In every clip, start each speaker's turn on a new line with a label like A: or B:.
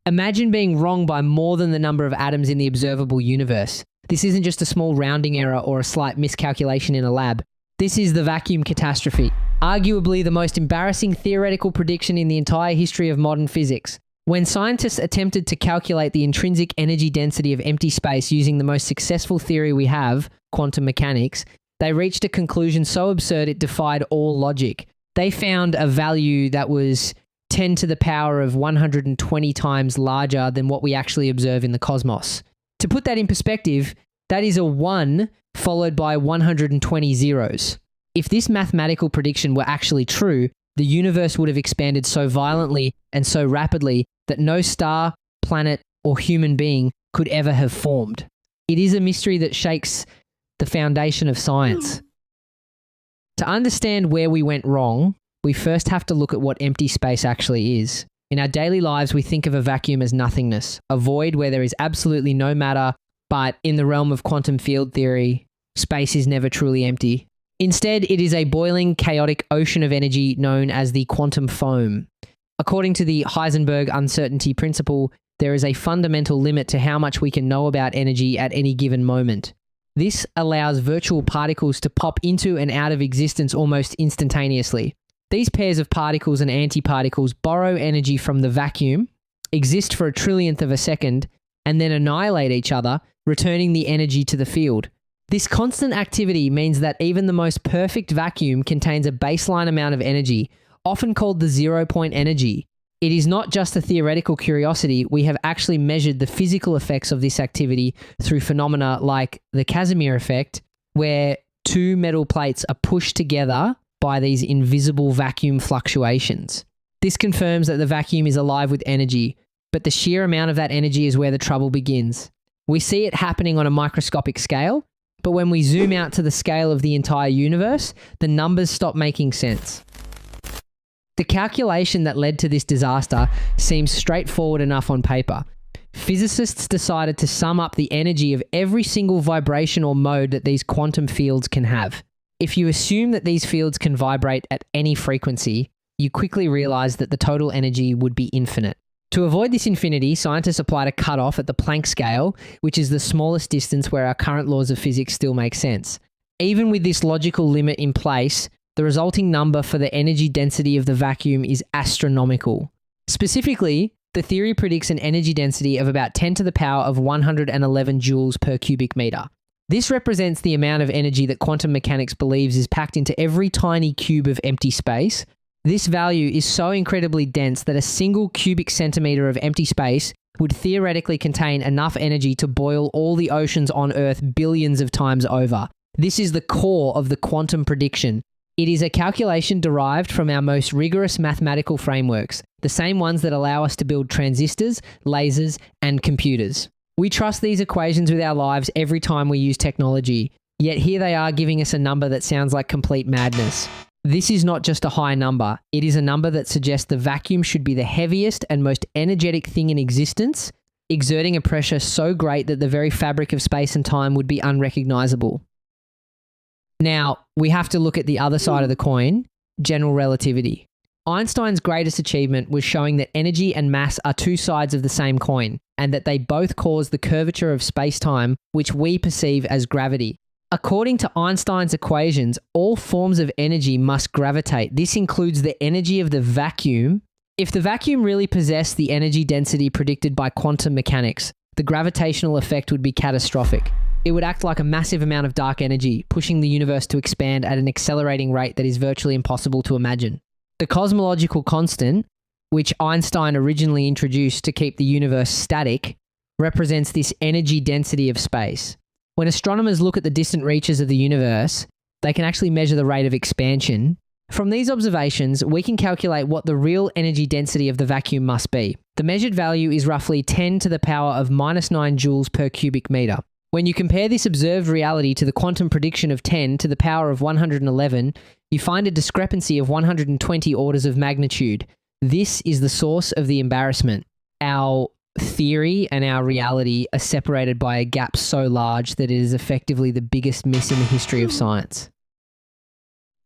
A: Imagine being wrong by more than the number of atoms in the observable universe. This isn't just a small rounding error or a slight miscalculation in a lab. This is the vacuum catastrophe, arguably the most embarrassing theoretical prediction in the entire history of modern physics. When scientists attempted to calculate the intrinsic energy density of empty space using the most successful theory we have, quantum mechanics, they reached a conclusion so absurd it defied all logic. They found a value that was 10 to the power of 120 times larger than what we actually observe in the cosmos. To put that in perspective, that is a 1 followed by 120 zeros. If this mathematical prediction were actually true, the universe would have expanded so violently and so rapidly that no star, planet, or human being could ever have formed. It is a mystery that shakes the foundation of science. To understand where we went wrong, we first have to look at what empty space actually is. In our daily lives, we think of a vacuum as nothingness, a void where there is absolutely no matter, but in the realm of quantum field theory, space is never truly empty. Instead, it is a boiling, chaotic ocean of energy known as the quantum foam. According to the Heisenberg uncertainty principle, there is a fundamental limit to how much we can know about energy at any given moment. This allows virtual particles to pop into and out of existence almost instantaneously. These pairs of particles and antiparticles borrow energy from the vacuum, exist for a trillionth of a second, and then annihilate each other, returning the energy to the field. This constant activity means that even the most perfect vacuum contains a baseline amount of energy, often called the zero-point energy. It is not just a theoretical curiosity. We have actually measured the physical effects of this activity through phenomena like the Casimir effect, where two metal plates are pushed together by these invisible vacuum fluctuations. This confirms that the vacuum is alive with energy, but the sheer amount of that energy is where the trouble begins. We see it happening on a microscopic scale, but when we zoom out to the scale of the entire universe, the numbers stop making sense. The calculation that led to this disaster seems straightforward enough on paper. Physicists decided to sum up the energy of every single vibration or mode that these quantum fields can have. If you assume that these fields can vibrate at any frequency, you quickly realize that the total energy would be infinite. To avoid this infinity, scientists applied a cutoff at the Planck scale, which is the smallest distance where our current laws of physics still make sense. Even with this logical limit in place, the resulting number for the energy density of the vacuum is astronomical. Specifically, the theory predicts an energy density of about 10 to the power of 111 joules per cubic meter. This represents the amount of energy that quantum mechanics believes is packed into every tiny cube of empty space. This value is so incredibly dense that a single cubic centimeter of empty space would theoretically contain enough energy to boil all the oceans on Earth billions of times over. This is the core of the quantum prediction. It is a calculation derived from our most rigorous mathematical frameworks, the same ones that allow us to build transistors, lasers, and computers. We trust these equations with our lives every time we use technology, yet here they are giving us a number that sounds like complete madness. This is not just a high number. It is a number that suggests the vacuum should be the heaviest and most energetic thing in existence, exerting a pressure so great that the very fabric of space and time would be unrecognizable. Now, we have to look at the other side of the coin, general relativity. Einstein's greatest achievement was showing that energy and mass are two sides of the same coin, and that they both cause the curvature of space-time, which we perceive as gravity. According to Einstein's equations, all forms of energy must gravitate. This includes the energy of the vacuum. If the vacuum really possessed the energy density predicted by quantum mechanics, the gravitational effect would be catastrophic. It would act like a massive amount of dark energy, pushing the universe to expand at an accelerating rate that is virtually impossible to imagine. The cosmological constant, which Einstein originally introduced to keep the universe static, represents this energy density of space. When astronomers look at the distant reaches of the universe, they can actually measure the rate of expansion. From these observations, we can calculate what the real energy density of the vacuum must be. The measured value is roughly 10 to the power of -9 joules per cubic meter. When you compare this observed reality to the quantum prediction of 10 to the power of 111, you find a discrepancy of 120 orders of magnitude. This is the source of the embarrassment. Our theory and our reality are separated by a gap so large that it is effectively the biggest miss in the history of science.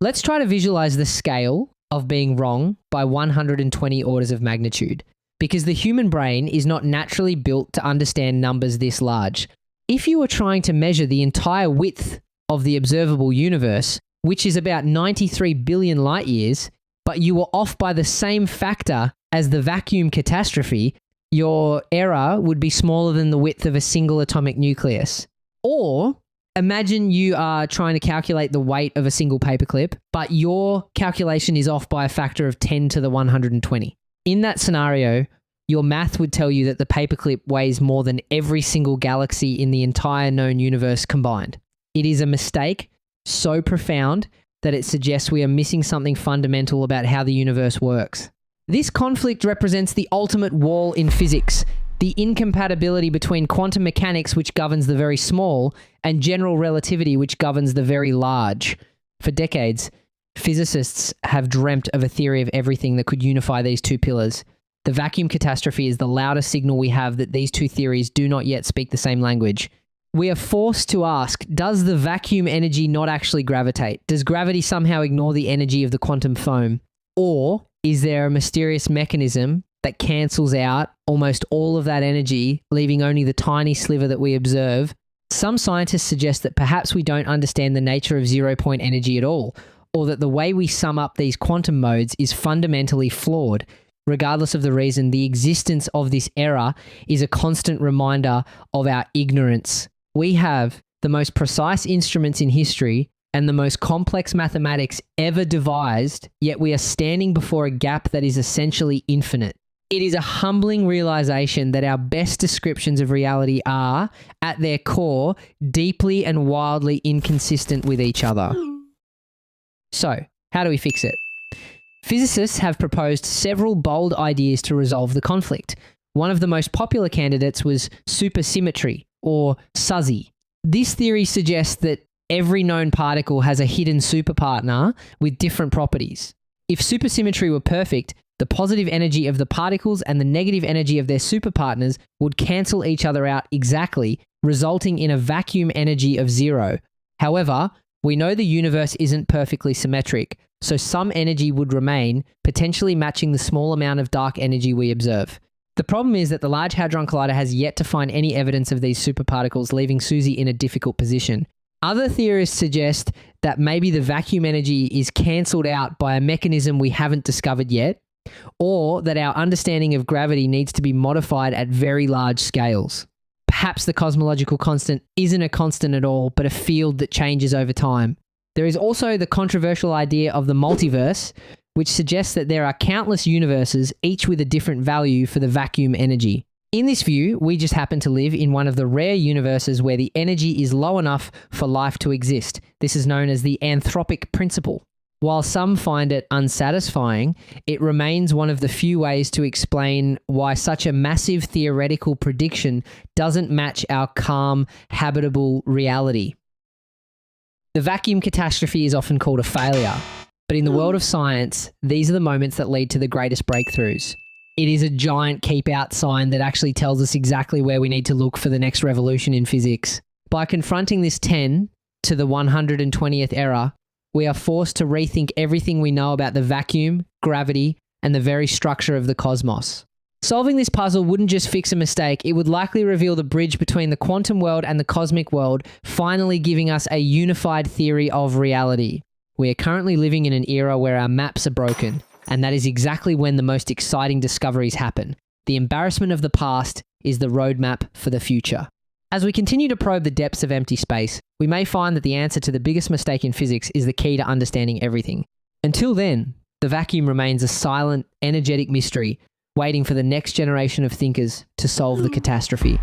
A: Let's try to visualize the scale of being wrong by 120 orders of magnitude. because the human brain is not naturally built to understand numbers this large. If you were trying to measure the entire width of the observable universe, which is about 93 billion light years, but you were off by the same factor as the vacuum catastrophe, your error would be smaller than the width of a single atomic nucleus. Or imagine you are trying to calculate the weight of a single paperclip, but your calculation is off by a factor of 10 to the 120. In that scenario, your math would tell you that the paperclip weighs more than every single galaxy in the entire known universe combined. It is a mistake so profound that it suggests we are missing something fundamental about how the universe works. This conflict represents the ultimate wall in physics, the incompatibility between quantum mechanics, which governs the very small, and general relativity, which governs the very large. For decades, physicists have dreamt of a theory of everything that could unify these two pillars. The vacuum catastrophe is the loudest signal we have that these two theories do not yet speak the same language. We are forced to ask, does the vacuum energy not actually gravitate? Does gravity somehow ignore the energy of the quantum foam? Or is there a mysterious mechanism that cancels out almost all of that energy, leaving only the tiny sliver that we observe? Some scientists suggest that perhaps we don't understand the nature of zero-point energy at all, or that the way we sum up these quantum modes is fundamentally flawed. Regardless of the reason, the existence of this error is a constant reminder of our ignorance. We have the most precise instruments in history and the most complex mathematics ever devised, yet we are standing before a gap that is essentially infinite. It is a humbling realization that our best descriptions of reality are, at their core, deeply and wildly inconsistent with each other. So, how do we fix it? Physicists have proposed several bold ideas to resolve the conflict. One of the most popular candidates was supersymmetry, or SUSY. This theory suggests that every known particle has a hidden superpartner with different properties. If supersymmetry were perfect, the positive energy of the particles and the negative energy of their superpartners would cancel each other out exactly, resulting in a vacuum energy of zero. However, we know the universe isn't perfectly symmetric, so some energy would remain, potentially matching the small amount of dark energy we observe. The problem is that the Large Hadron Collider has yet to find any evidence of these superparticles, leaving SUSY in a difficult position. Other theorists suggest that maybe the vacuum energy is cancelled out by a mechanism we haven't discovered yet, or that our understanding of gravity needs to be modified at very large scales. Perhaps the cosmological constant isn't a constant at all, but a field that changes over time. There is also the controversial idea of the multiverse, which suggests that there are countless universes, each with a different value for the vacuum energy. In this view, we just happen to live in one of the rare universes where the energy is low enough for life to exist. This is known as the anthropic principle. While some find it unsatisfying, it remains one of the few ways to explain why such a massive theoretical prediction doesn't match our calm, habitable reality. The vacuum catastrophe is often called a failure, but in the world of science, these are the moments that lead to the greatest breakthroughs. It is a giant keep-out sign that actually tells us exactly where we need to look for the next revolution in physics. By confronting this 10 to the 120th error, we are forced to rethink everything we know about the vacuum, gravity, and the very structure of the cosmos. Solving this puzzle wouldn't just fix a mistake, it would likely reveal the bridge between the quantum world and the cosmic world, finally giving us a unified theory of reality. We are currently living in an era where our maps are broken, and that is exactly when the most exciting discoveries happen. The embarrassment of the past is the roadmap for the future. As we continue to probe the depths of empty space, we may find that the answer to the biggest mistake in physics is the key to understanding everything. Until then, the vacuum remains a silent, energetic mystery, waiting for the next generation of thinkers to solve the catastrophe.